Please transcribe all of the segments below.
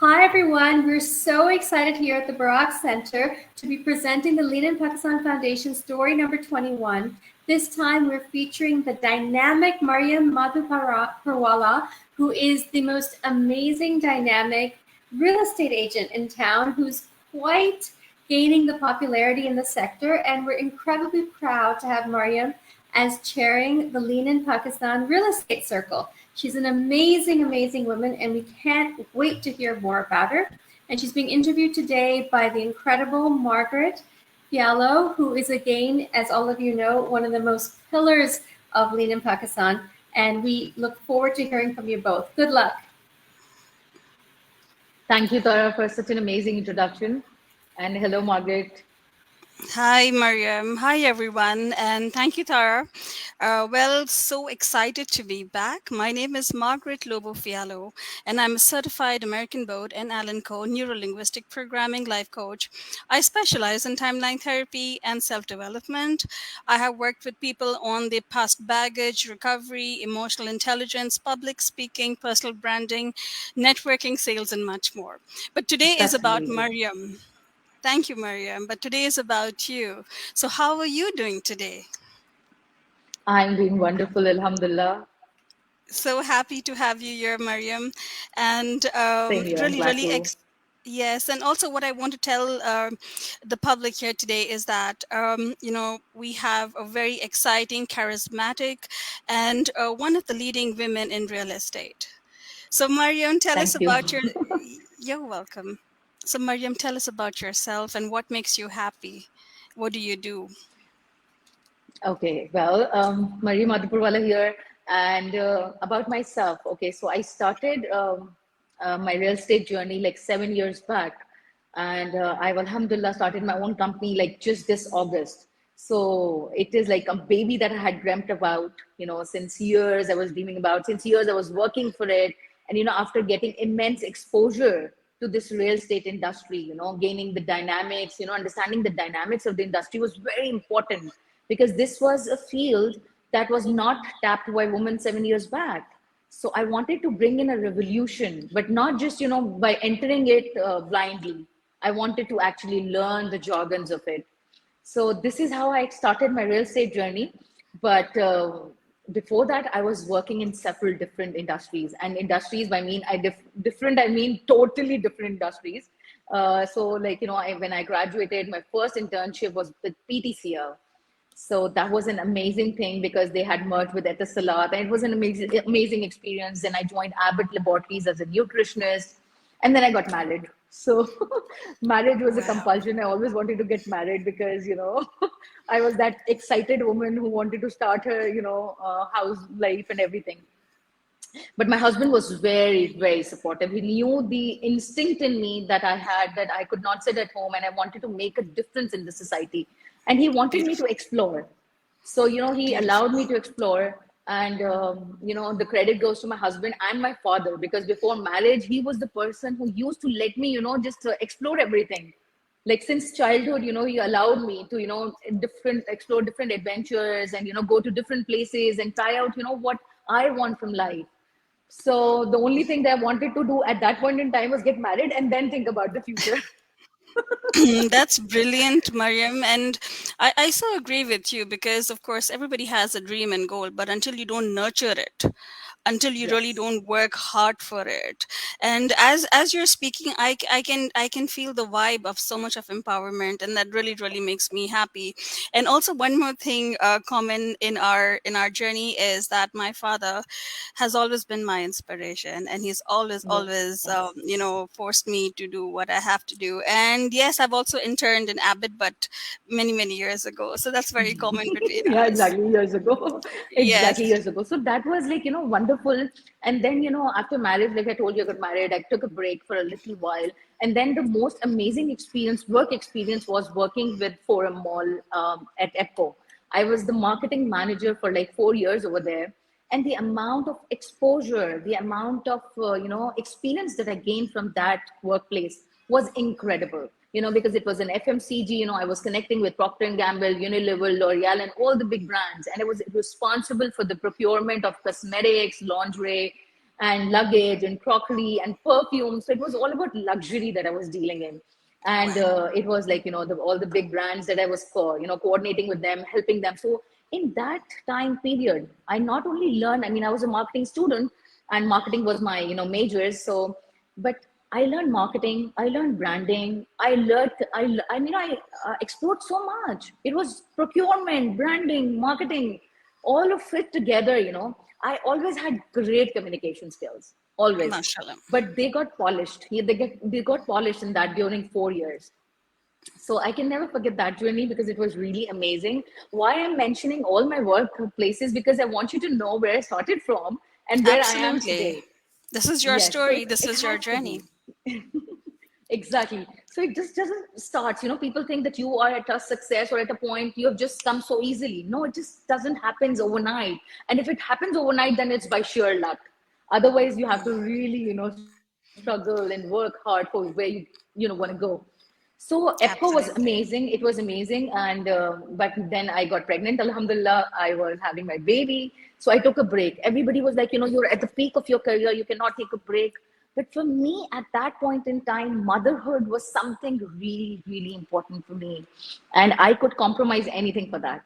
Hi everyone, we're so excited here at the Barak Center to be presenting the Lean in Pakistan Foundation story number 21. This time we're featuring the dynamic Mariam Madhupurwala, who is the most amazing dynamic real estate agent in town who's quite gaining the popularity in the sector, and we're incredibly proud to have Mariam as chairing the Lean in Pakistan Real Estate Circle. She's an amazing, amazing woman, and we can't wait to hear more about her. And she's being interviewed today by the incredible Margaret Fialho, who is, again, as all of you know, one of the most pillars of Lean in Pakistan. And we look forward to hearing from you both. Good luck. Thank you, Tara, for such an amazing introduction. And hello, Margaret. Hi, Mariam. Hi, everyone. And thank you, Tara. So excited to be back. My name is Margaret Fialho, and I'm a certified American Board and Allen Co. Neuro-Linguistic Programming Life Coach. I specialize in timeline therapy and self-development. I have worked with people on the past baggage, recovery, emotional intelligence, public speaking, personal branding, networking, sales, and much more. But today is That's about amazing. Mariam. Thank you, Mariam. But today is about you. So, how are you doing today? I'm doing wonderful, Alhamdulillah. So happy to have you here, Mariam. And Same here. I'm really, glad really, to. yes. And also, what I want to tell the public here today is that, we have a very exciting, charismatic, and one of the leading women in real estate. So, Mariam, tell us Thank you. about your. You're welcome. So, Mariam, tell us about yourself and what makes you happy. What do you do? Okay, well, Mariam Madhupurwala here. And about myself, okay, so I started my real estate journey like 7 years back. And I've, Alhamdulillah, started my own company like just this August. So it is like a baby that I had dreamt about, since years I was dreaming about, since years I was working for it. And, after getting immense exposure to this real estate industry, gaining the dynamics, understanding the dynamics of the industry was very important because this was a field that was not tapped by women 7 years back. So I wanted to bring in a revolution, but not just, by entering it blindly. I wanted to actually learn the jargons of it. So this is how I started my real estate journey. But before that, I was working in several different industries. And industries, different, I mean totally different industries. So like, when I graduated, my first internship was with PTCL. So that was an amazing thing because they had merged with Etisalat, and it was an amazing experience. Then I joined Abbott Laboratories as a nutritionist, and then I got married. So marriage was a Wow. compulsion. I always wanted to get married because, I was that excited woman who wanted to start her, house life and everything. But my husband was very, very supportive. He knew the instinct in me that I had, that I could not sit at home and I wanted to make a difference in the society. And he wanted me to Beautiful. explore. So, he allowed me Beautiful. to explore. And, the credit goes to my husband and my father, because before marriage, he was the person who used to let me, just explore everything. Like since childhood, he allowed me to, explore different adventures and, go to different places and try out, what I want from life. So the only thing that I wanted to do at that point in time was get married and then think about the future. That's brilliant, Mariam. And I so agree with you because, of course, everybody has a dream and goal, but until you don't nurture it, until you really Yes. don't work hard for it, and as you're speaking, I can feel the vibe of so much of empowerment, and that really really makes me happy. And also, one more thing common in our journey is that my father has always been my inspiration, and he's always Yes. always Yes. forced me to do what I have to do. And yes, I've also interned in Abbott, but many many years ago, so that's very common between Yeah, us. exactly, years ago. Exactly, Yes. years ago. So that was like, wonderful. And then, after marriage, like I told you, I got married. I took a break for a little while. And then the most amazing experience, work experience, was working with Forum Mall at EPCO. I was the marketing manager for like 4 years over there. And the amount of exposure, the amount of, experience that I gained from that workplace was incredible. Because it was an FMCG. I was connecting with Procter and Gamble, Unilever, L'Oreal, and all the big brands, and I was responsible for the procurement of cosmetics, lingerie, and luggage and crockery and perfume. So it was all about luxury that I was dealing in. And Wow. it was like, all the big brands that I was coordinating with them, helping them. So in that time period, I not only learned, I mean, I was a marketing student and marketing was my, majors. So, but I learned marketing, I learned branding, I explored so much. It was procurement, branding, marketing, all of it together, I always had great communication skills, always. Mashallah. But they got polished. They got polished in that during 4 years. So I can never forget that journey because it was really amazing. Why I'm mentioning all my workplaces, because I want you to know where I started from and where I am Absolutely. today. This is your Yes, so story. it, This it is your has to journey. be. Exactly. So it just doesn't start. People think that you are at a success or at a point you have just come so easily. No, it just doesn't happen overnight. And if it happens overnight, then it's by sheer luck. Otherwise, you have to really, struggle and work hard for where you want to go. So EPCO was Absolutely. amazing. It was amazing, and but then I got pregnant. Alhamdulillah, I was having my baby, so I took a break. Everybody was like, you're at the peak of your career. You cannot take a break. But for me, at that point in time, motherhood was something really, really important for me, and I could compromise anything for that.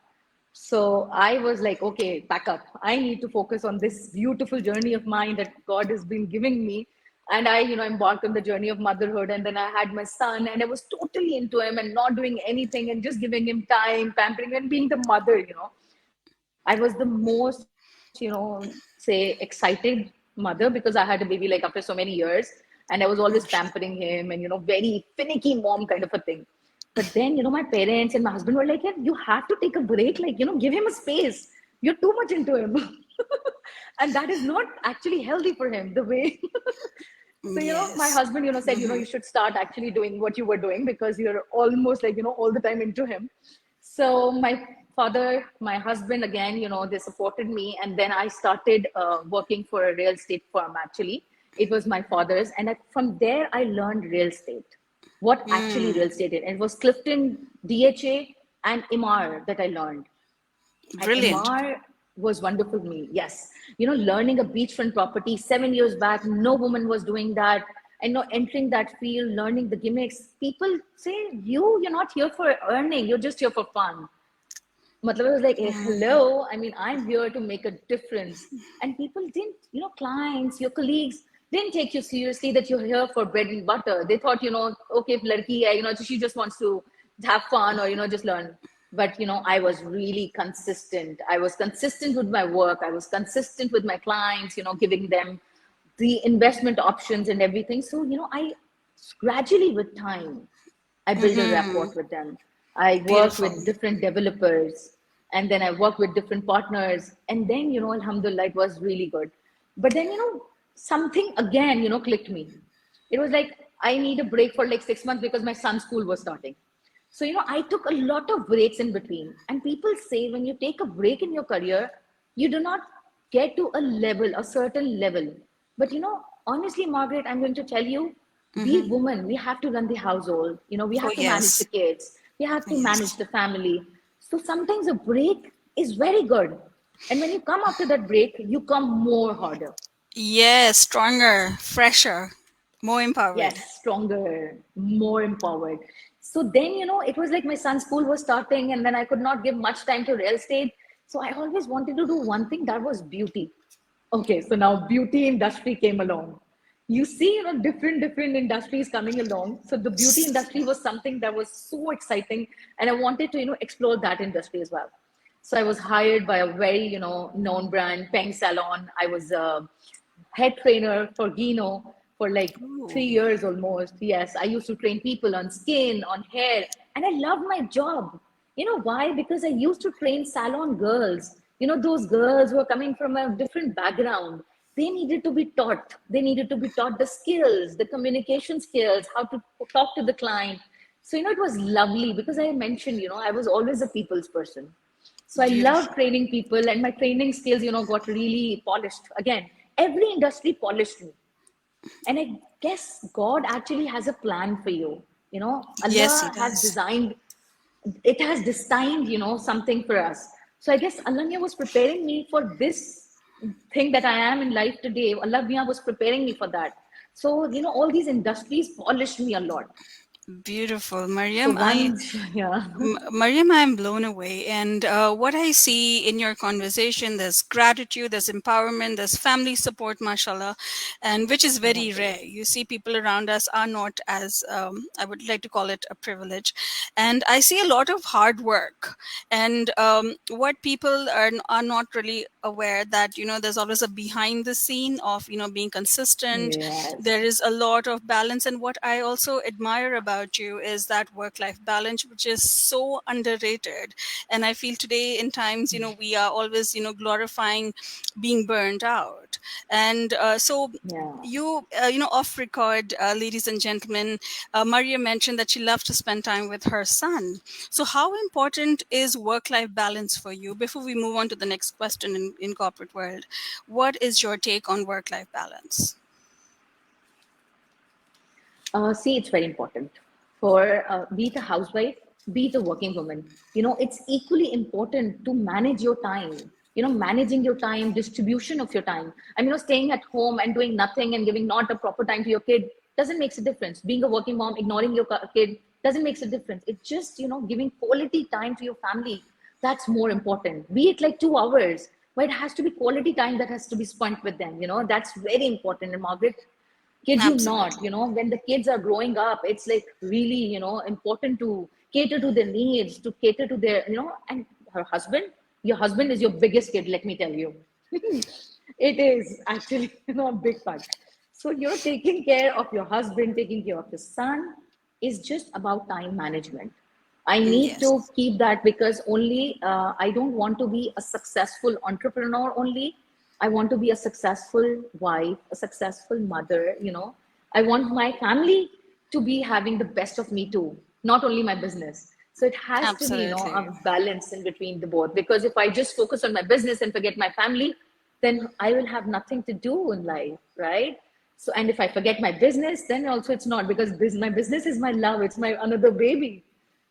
So I was like, okay, pack up. I need to focus on this beautiful journey of mine that God has been giving me. And I, embarked on the journey of motherhood. And then I had my son, and I was totally into him and not doing anything and just giving him time, pampering and being the mother. I was the most, say excited mother because I had a baby like after so many years. And I was always pampering him and, very finicky mom kind of a thing. But then, my parents and my husband were like, yeah, you have to take a break. Like, give him a space. You're too much into him. And that is not actually healthy for him the way. So, my Yes. husband, said, you should start actually doing what you were doing because you're almost like, all the time into him. So my father, my husband, again, they supported me. And then I started working for a real estate firm, actually. It was my father's. And from there, I learned real estate, what actually real Mm, estate is. And it was Clifton, DHA, and Imar that I learned. And brilliant. Imar was wonderful to me. Yes. Learning a beachfront property 7 years back, no woman was doing that. And entering that field, learning the gimmicks. People say, you're not here for earning, you're just here for fun. Matlab, I was like, hello, I mean, I'm here to make a difference. And people didn't, clients, your colleagues didn't take you seriously that you're here for bread and butter. They thought, okay, if ladki hai, she just wants to have fun or, just learn. But, I was really consistent. I was consistent with my work. I was consistent with my clients, giving them the investment options and everything. So, I gradually with time, I built a rapport with them. I worked Beautiful. with different developers and then I worked with different partners. And then, Alhamdulillah, it was really good. But then, something again, clicked me. It was like, I need a break for like 6 months because my son's school was starting. So, I took a lot of breaks in between. And people say when you take a break in your career, you do not get to a level, a certain level. But, honestly, Margaret, I'm going to tell you, we women, we have to run the household. We Oh, have to manage the yes. kids. We have to manage Yes. the family. So sometimes a break is very good. And when you come after that break, you come more harder. Yes. Stronger, fresher, more empowered. Yes, stronger, more empowered. So then, it was like my son's school was starting and then I could not give much time to real estate. So I always wanted to do one thing, that was beauty. Okay, so now beauty industry came along. You see, different industries coming along. So the beauty industry was something that was so exciting, and I wanted to, explore that industry as well. So I was hired by a very, known brand, Peng Salon. I was a head trainer for Gino for like Ooh. 3 years almost. Yes, I used to train people on skin, on hair, and I loved my job. You know why? Because I used to train salon girls. Those girls who are coming from a different background. They needed to be taught. They needed to be taught the skills, the communication skills, how to talk to the client. So, it was lovely because I mentioned, I was always a people's person. So I love Beautiful. training people, and my training skills, got really polished. Again, every industry polished me. And I guess God actually has a plan for you. Yes, he Allah has does. designed, it has destined, something for us. So I guess Allah was preparing me for this thing that I am in life today, Allah Mia was preparing me for that. So, all these industries polished me a lot. Beautiful, So Mariam. once, yeah, Mariam, I'm blown away. And what I see in your conversation, there's gratitude, there's empowerment, there's family support, mashallah, and which is very rare. alhamdulillah. You see, people around us are not as, I would like to call it a privilege. And I see a lot of hard work. And what people are not really aware that, there's always a behind the scene of, being consistent. Yes. There is a lot of balance. And what I also admire about you is that work life balance, which is so underrated. And I feel today in times, we are always, glorifying being burned out. And so Yeah. off record, ladies and gentlemen, Maria mentioned that she loves to spend time with her son. So how important is work life balance for you? Before we move on to the next question in corporate world, what is your take on work life balance? See, it's very important for be it a housewife, be it a working woman. It's equally important to manage your time. Managing your time, distribution of your time. Staying at home and doing nothing and giving not a proper time to your kid doesn't make a difference. Being a working mom, ignoring your kid doesn't make a difference. It's just giving quality time to your family. That's more important. Be it like 2 hours, but it has to be quality time that has to be spent with them. That's very important. And Margaret, kid you not, Absolutely. when the kids are growing up, it's like really important to cater to their needs, to cater to their and her husband, your husband is your biggest kid, let me tell you. It is actually a big part. So taking care of your husband, taking care of your son is just about time management. I need to Yes. keep that, because only I don't want to be a successful entrepreneur only. I want to be a successful wife, a successful mother. I want my family to be having the best of me too, not only my business. So it has to be, Absolutely. a balance in between the both. Because if I just focus on my business and forget my family, then I will have nothing to do in life, right? So, and if I forget my business, then also it's not, because my business is my love, it's my another baby.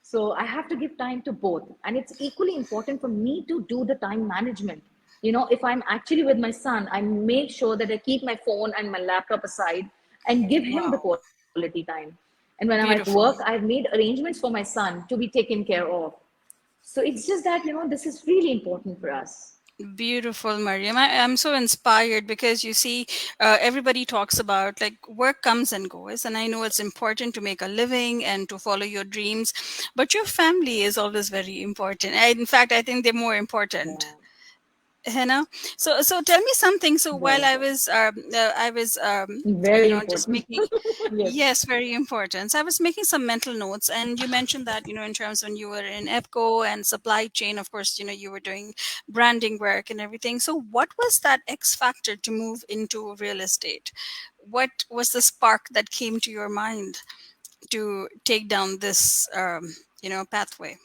So I have to give time to both. And it's equally important for me to do the time management. If I'm actually with my son, I make sure that I keep my phone and my laptop aside and give him the Wow. quality time. And when I'm at work, I've Beautiful. made arrangements for my son to be taken care of. So it's just that, this is really important for us. Beautiful, Mariam. I'm so inspired because you see, everybody talks about like work comes and goes, and I know it's important to make a living and to follow your dreams, but your family is always very important. In fact, I think they're more important. Yeah, Hannah, so tell me something. So very while I important. was Very just important. making, Yes. yes, very important. So I was making some mental notes, and you mentioned that in terms when you were in EPCO and supply chain, of course, you were doing branding work and everything. So what was that X factor to move into real estate? What was the spark that came to your mind to take down this pathway?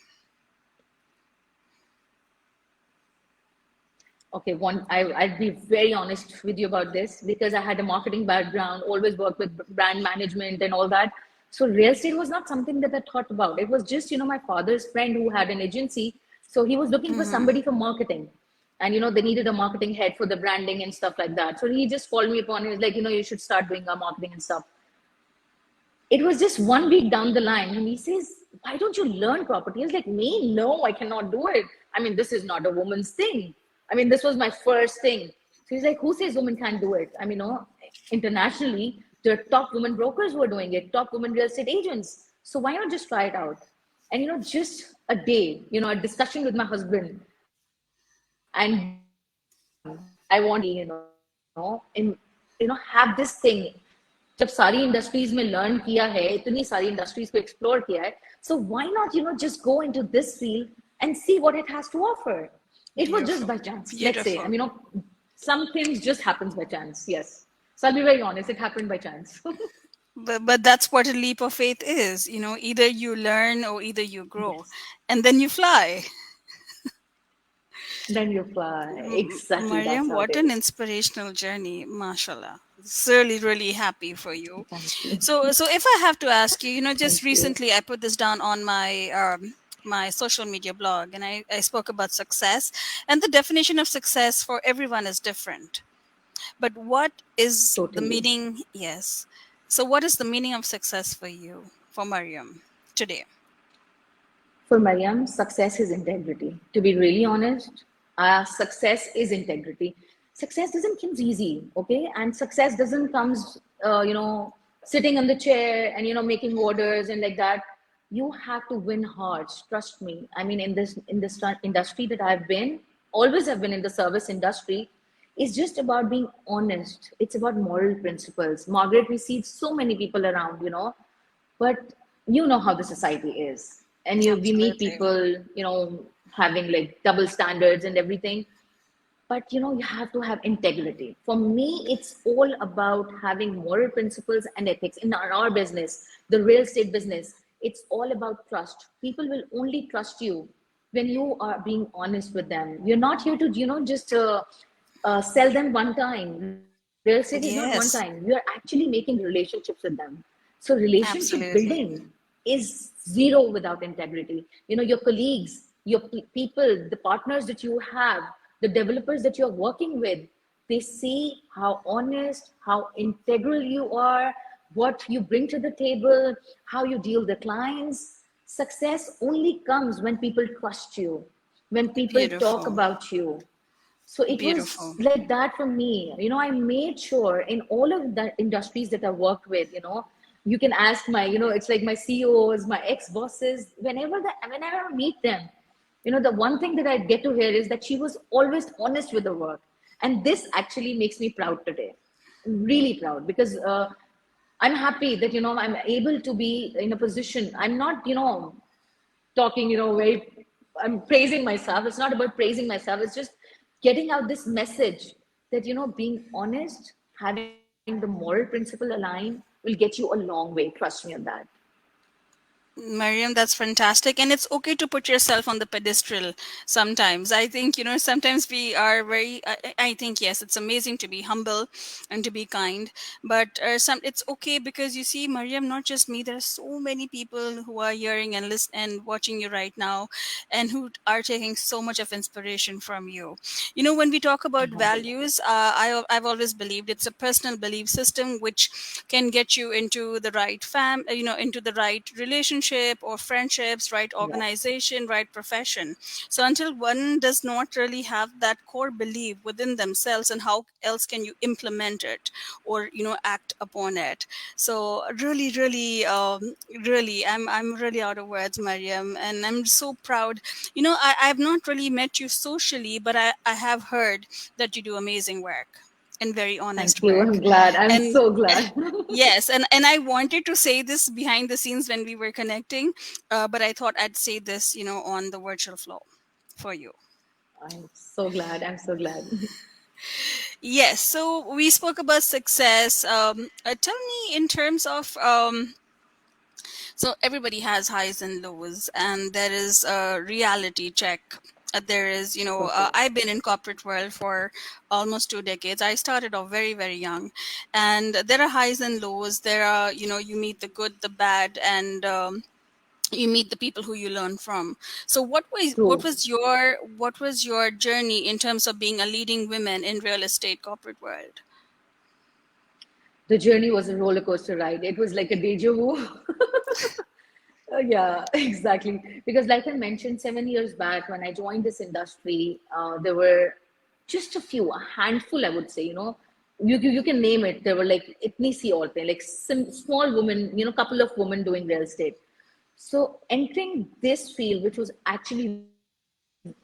Okay, I'll be very honest with you about this, because I had a marketing background, always worked with brand management and all that. So real estate was not something that I thought about. It was just, my father's friend who had an agency. So he was looking for Mm-hmm. somebody for marketing. And, they needed a marketing head for the branding and stuff like that. So he just called me upon, he was like, you should start doing our marketing and stuff. It was just 1 week down the line, and he says, why don't you learn property? I was like, me? No, I cannot do it. This is not a woman's thing. This was my first thing. So he's like, who says women can't do it? Internationally, there are top women brokers who are doing it, top women real estate agents. So why not just try it out? And just a day, a discussion with my husband, and I want have this thing. जब सारी industries में learn किया है, इतनी सारी industries को explore किया है, so why not just go into this field and see what it has to offer. It was just Beautiful. by chance, let's say. Beautiful. Some things just happens by chance. Yes, so I'll be very honest, it happened by chance. But that's what a leap of faith is. Either you learn or either you grow, Yes, and then you fly. then you fly, exactly, that's Mariam, how it what an is. inspirational journey, mashallah. It's really, really happy for you. Thank you. So if I have to ask you, just Thank you. recently I put this down on my my social media blog, and I spoke about success, and the definition of success for everyone is different. But what is the Totally. meaning? Yes. So, what is the meaning of success for you, for Mariam, today? For Mariam, success is integrity. To be really honest, success is integrity. Success doesn't come easy, okay? And success doesn't comes, sitting on the chair and making orders and like that. You have to win hearts. Trust me. I mean, in this industry that I've been, always have been in the service industry. It's just about being honest. It's about moral principles. Margaret, we see so many people around, but you know how the society is, and we meet Absolutely. people having like double standards and everything, but you have to have integrity. For me, it's all about having moral principles and ethics in our business, the real estate business. It's all about trust. People will only trust you when you are being honest with them. You're not here to just sell them one time. Real estate is not one Yes, time. You're actually making relationships with them. So relationship absolutely. building is zero without integrity. Your colleagues, your people, the partners that you have, the developers that you're working with, they see how honest, how integral you are, what you bring to the table, how you deal with the clients. Success only comes when people trust you, when people talk Beautiful. about you. So it was Beautiful. like that for me. I made sure in all of the industries that I worked with, you can ask my, it's like my CEOs, my ex-bosses, whenever I meet them, the one thing that I get to hear is that she was always honest with the work. And this actually makes me proud today. Really proud, because I'm happy that, I'm able to be in a position. I'm not, talking, very, I'm praising myself. It's not about praising myself. It's just getting out this message that, being honest, having the moral principle aligned will get you a long way. Trust me on that. Mariam, that's fantastic. And it's okay to put yourself on the pedestal sometimes. I think, sometimes we are very, I think, yes, it's amazing to be humble and to be kind. But it's okay because you see, Mariam, not just me, there are so many people who are hearing and listen and watching you right now and who are taking so much of inspiration from you. When we talk about Alhamdulillah. values, I've always believed it's a personal belief system which can get you into the right into the right relationship or friendships, right Yeah. organization, right profession. So until one does not really have that core belief within themselves, and how else can you implement it or act upon it? So really, really, really, I'm really out of words, Mariam, and I'm so proud. I've not really met you socially, but I have heard that you do amazing work and very honest Thank you. work. I'm glad. I'm And so glad. yes, and I wanted to say this behind the scenes when we were connecting, but I thought I'd say this, on the virtual floor for you. I'm so glad. I'm so glad. Yes, so we spoke about success. Tell me in terms of so everybody has highs and lows, and there is a reality check. There is, Totally. I've been in corporate world for almost 2 decades. I started off very, very young, and there are highs and lows. There are, you meet the good, the bad, and you meet the people who you learn from. So True. what was your journey in terms of being a leading woman in real estate corporate world? The journey was a roller coaster ride. It was like a deja vu. Yeah, exactly. Because, like I mentioned, 7 years back when I joined this industry, there were just a handful, I would say. You can name it. There were like itni si aurtein, like some small women, couple of women doing real estate. So entering this field, which was actually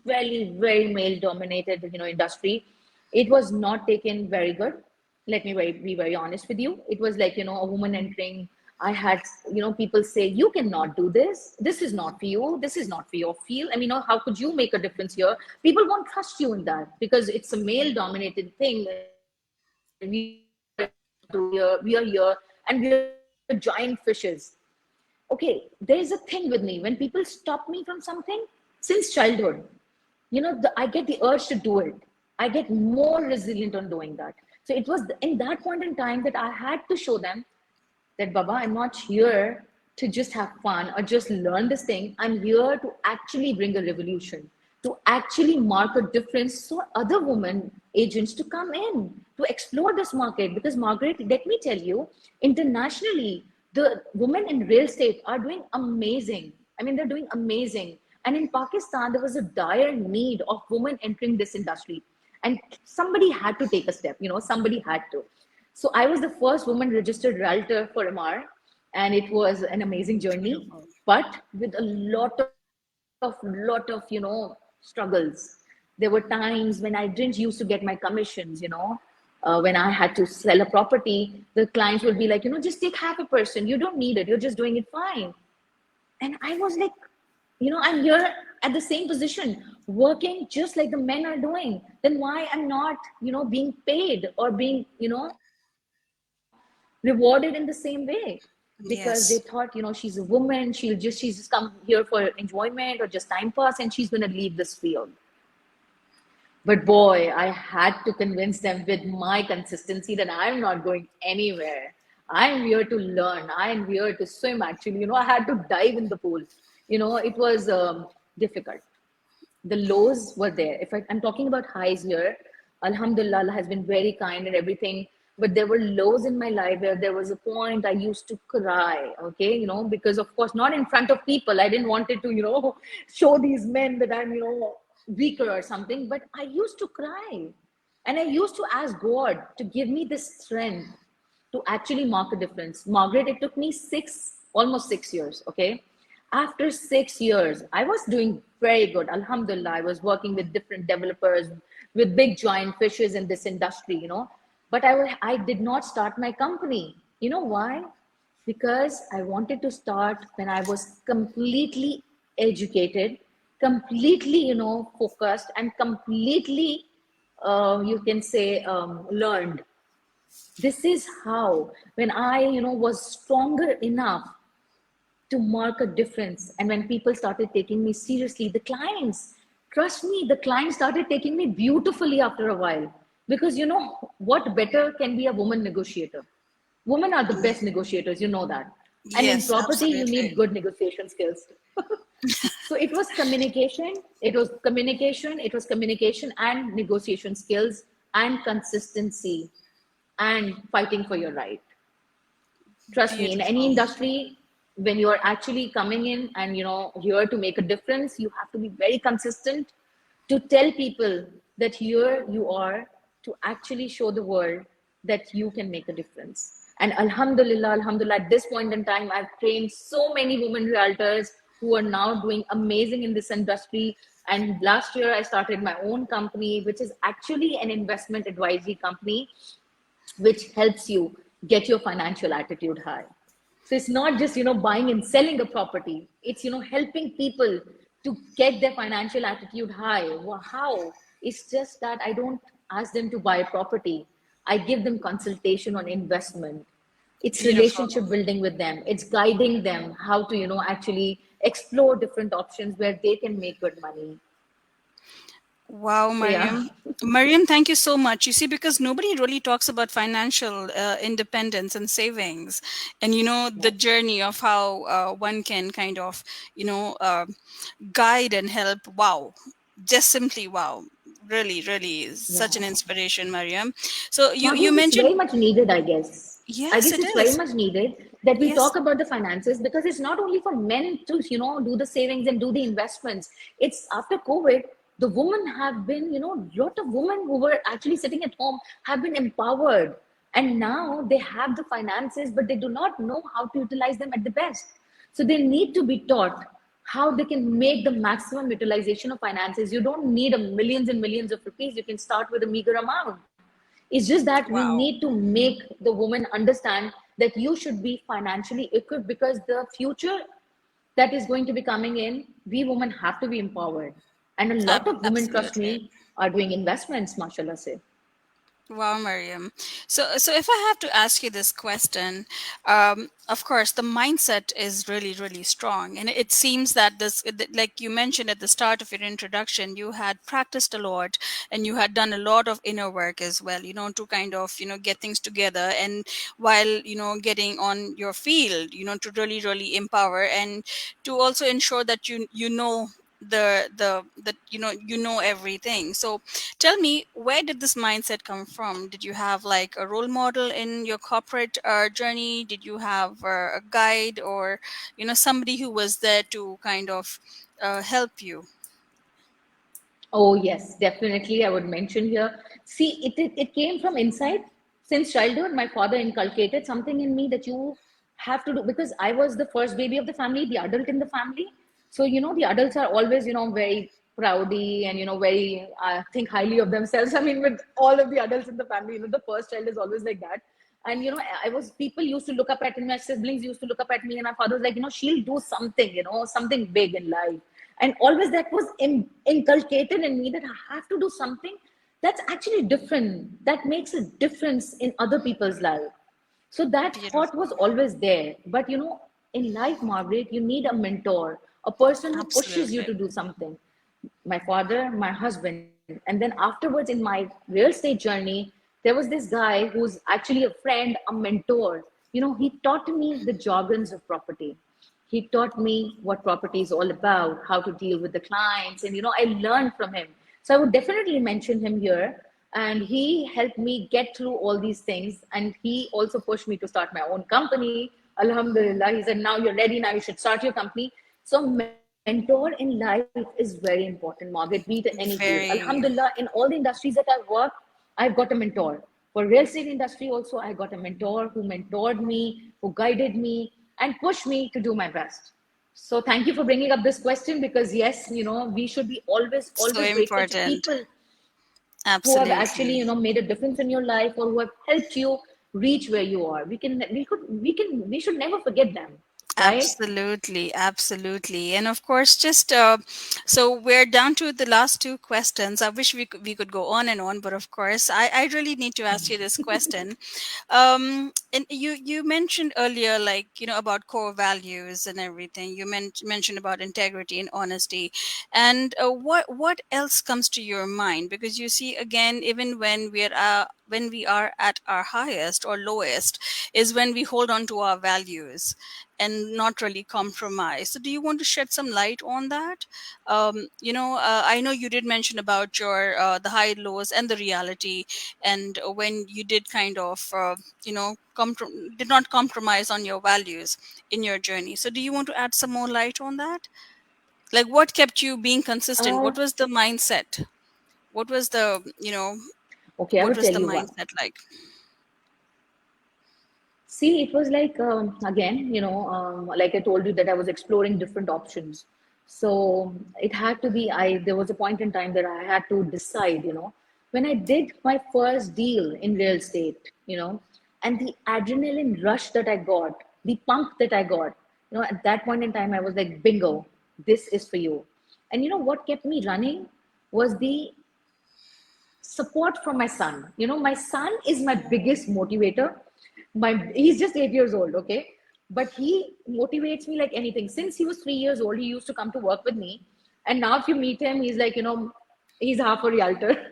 very, very male dominated, industry, it was not taken very good. Let me be very honest with you. It was like, a woman entering. I had, people say, you cannot do this. This is not for you. This is not for your field. I mean, how could you make a difference here? People won't trust you in that because it's a male dominated thing. We are here and we are giant fishes. Okay, there is a thing with me. When people stop me from something since childhood, I get the urge to do it. I get more resilient on doing that. So it was in that point in time that I had to show them that, Baba, I'm not here to just have fun or just learn this thing. I'm here to actually bring a revolution, to actually mark a difference for other women agents to come in, to explore this market. Because Margaret, let me tell you, internationally, the women in real estate are doing amazing. I mean, they're doing amazing. And in Pakistan, there was a dire need of women entering this industry. And somebody had to take a step, somebody had to. So I was the first woman registered realtor for MR, and it was an amazing journey, Beautiful. but with a lot of struggles. There were times when I didn't used to get my commissions. When I had to sell a property, the clients would be like, just take half a percent. You don't need it. You're just doing it fine. And I was like, I'm here at the same position, working just like the men are doing. Then why I'm not, being paid or being, rewarded in the same way? Because they Yes. thought, she's a woman, she's just come here for enjoyment or just time pass, and she's going to leave this field. But boy, I had to convince them with my consistency that I'm not going anywhere. I'm here to learn. I'm here to swim, actually. I had to dive in the pool. It was difficult. The lows were there. I'm talking about highs here, Alhamdulillah, Allah has been very kind and everything. But there were lows in my life where there was a point I used to cry, okay, because of course, not in front of people. I didn't want it to, show these men that I'm, weaker or something, but I used to cry. And I used to ask God to give me this strength to actually mark a difference. Margaret, it took me almost 6 years, okay? After 6 years, I was doing very good. Alhamdulillah, I was working with different developers, with big giant fishes in this industry, But I did not start my company. You know why? Because I wanted to start when I was completely educated, completely, focused, and completely, you can say, learned. This is how, when I, was stronger enough to mark a difference. And when people started taking me seriously, the clients, trust me, the clients started taking me beautifully after a while. Because what better can be a woman negotiator? Women are the best negotiators, you know that. And in Yes, property, you need absolutely. good negotiation skills. So it was communication, and negotiation skills and consistency and fighting for your right. Trust me, in any Beautiful. industry, when you're actually coming in and here to make a difference, you have to be very consistent to tell people that here you are to actually show the world that you can make a difference. And alhamdulillah, at this point in time, I've trained so many women realtors who are now doing amazing in this industry. And last year I started my own company, which is actually an investment advisory company, which helps you get your financial attitude high. So it's not just, buying and selling a property. It's, helping people to get their financial attitude high. Well, how? It's just that I don't ask them to buy a property. I give them consultation on investment. It's Beautiful. relationship building with them. It's guiding them how to, actually explore different options where they can make good money. Wow, So yeah. Mariam. Mariam, thank you so much. You see, because nobody really talks about financial independence and savings, and the journey of how one can kind of, you know, uh, guide and help. Wow, just simply wow. Really, really is such Yeah. an inspiration, Mariam. So you Margaret, it's very mentioned, much needed, I guess. I yes, guess it it's very is. much needed that we Yes, talk about the finances, because it's not only for men to, do the savings and do the investments. It's after COVID, the women have been, lot of women who were actually sitting at home have been empowered. And now they have the finances, but they do not know how to utilize them at the best. So they need to be taught how they can make the maximum utilization of finances. You don't need a millions and millions of rupees. You can start with a meager amount. It's just that we wow. need to make the woman understand that you should be financially equipped, because the future that is going to be coming in, we women have to be empowered. And a lot of women, trust Absolutely. me, are doing investments, mashallah say. Wow, Mariam. So if I have to ask you this question, of course, the mindset is really, really strong, and it seems that like you mentioned at the start of your introduction, you had practiced a lot, and you had done a lot of inner work as well. To kind of get things together, and while getting on your field, to really, really empower, and to also ensure that you know the everything. So tell me, where did this mindset come from? Did you have like a role model in your corporate journey? Did you have a guide, or somebody who was there to kind of help you? Oh, yes, definitely. I would mention here. See, it came from inside. Since childhood, my father inculcated something in me that you have to do, because I was the first baby of the family, the adult in the family. So, the adults are always, very proudy and, very, think highly of themselves. I mean, with all of the adults in the family, the first child is always like that. And, people used to look up at me, my siblings used to look up at me, and my father was like, she'll do something, something big in life. And always that was inculcated in me, that I have to do something that's actually different, that makes a difference in other people's life. So that thought was Beautiful. always there. But in life, Margaret, you need a mentor, a person who pushes you Absolutely. to do something. My father, my husband, and then afterwards in my real estate journey, there was this guy who's actually a friend, a mentor. He taught me the jargons of property. He taught me what property is all about, how to deal with the clients, and I learned from him. So I would definitely mention him here. And he helped me get through all these things. And he also pushed me to start my own company. Alhamdulillah. He said, now you're ready, now you should start your company. So mentor in life is very important, Margaret, be it in any field. Alhamdulillah, Very. in all the industries that I've worked, I've got a mentor. For real estate industry also, I got a mentor who mentored me, who guided me, and pushed me to do my best. So thank you for bringing up this question, because yes, we should be always, So always grateful to important. people who have actually, Absolutely. made a difference in your life, or who have helped you reach where you are. We should never forget them, right? Absolutely, absolutely. And of course, just so we're down to the last two questions. I wish we could go on and on, but of course, I really need to ask you this question. And you mentioned earlier, like about core values and everything. You mentioned about integrity and honesty, and what else comes to your mind? Because you see, again, even when we are at our highest or lowest, is when we hold on to our values and not really compromise. So do you want to shed some light on that? I know you did mention about your the high lows and the reality, and when you did kind of did not compromise on your values in your journey. So do you want to add some more light on that? Like, what kept you being consistent? uh, What was the mindset? What was the okay, I what would was tell the you one. mindset like? See, it was like, again, like I told you, that I was exploring different options. So it had to be, there was a point in time that I had to decide, when I did my first deal in real estate, and the adrenaline rush that I got, the pump that I got, at that point in time, I was like, bingo, this is for you. And what kept me running was the support from my son. My son is my biggest motivator. He's just 8 years old, okay? But he motivates me like anything. Since he was 3 years old, he used to come to work with me. And now if you meet him, he's like, he's half a realtor.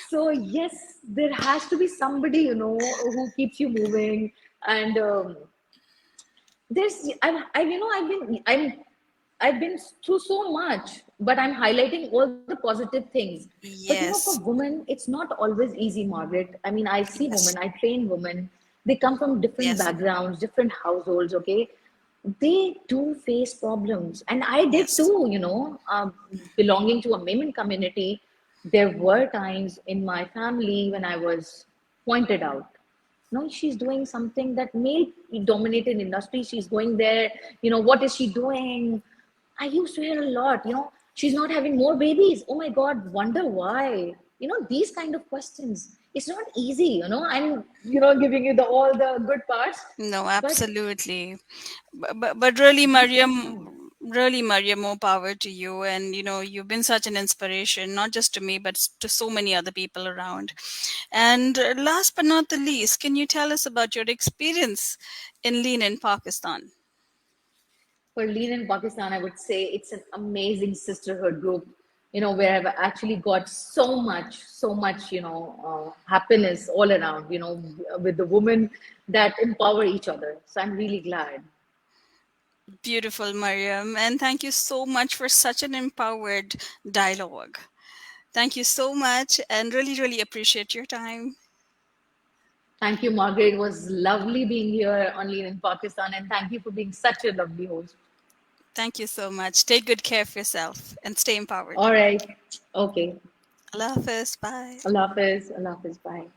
So yes, there has to be somebody, who keeps you moving. And there's I've been through so much, but I'm highlighting all the positive things. But for Yes, women, it's not always easy, Margaret. I mean, I see women, yes, I train women, they come from different yes, backgrounds, different households, okay? They do face problems, and I did yes. too. Belonging to a women community, there were times in my family when I was pointed out. No, she's doing something that male dominated industry. She's going there. What is she doing? I used to hear a lot. She's not having more babies. Oh my God, wonder why. These kind of questions. It's not easy. I'm giving you the all the good parts, No, but absolutely. But really, these things Mariam, come. Really, Maria, more power to you. And, you've been such an inspiration, not just to me, but to so many other people around. And last but not the least, can you tell us about your experience in Lean in Pakistan? For Lean in Pakistan, I would say it's an amazing sisterhood group, where I've actually got so much, happiness all around, with the women that empower each other. So I'm really glad. Beautiful, Mariam. And thank you so much for such an empowered dialogue. Thank you so much and really, really appreciate your time. Thank you, Margaret. It was lovely being here on Lean in Pakistan, and thank you for being such a lovely host. Thank you so much. Take good care of yourself and stay empowered. All right. Okay. Allah Hafiz. Bye. Allah Hafiz. Allah Hafiz. Bye.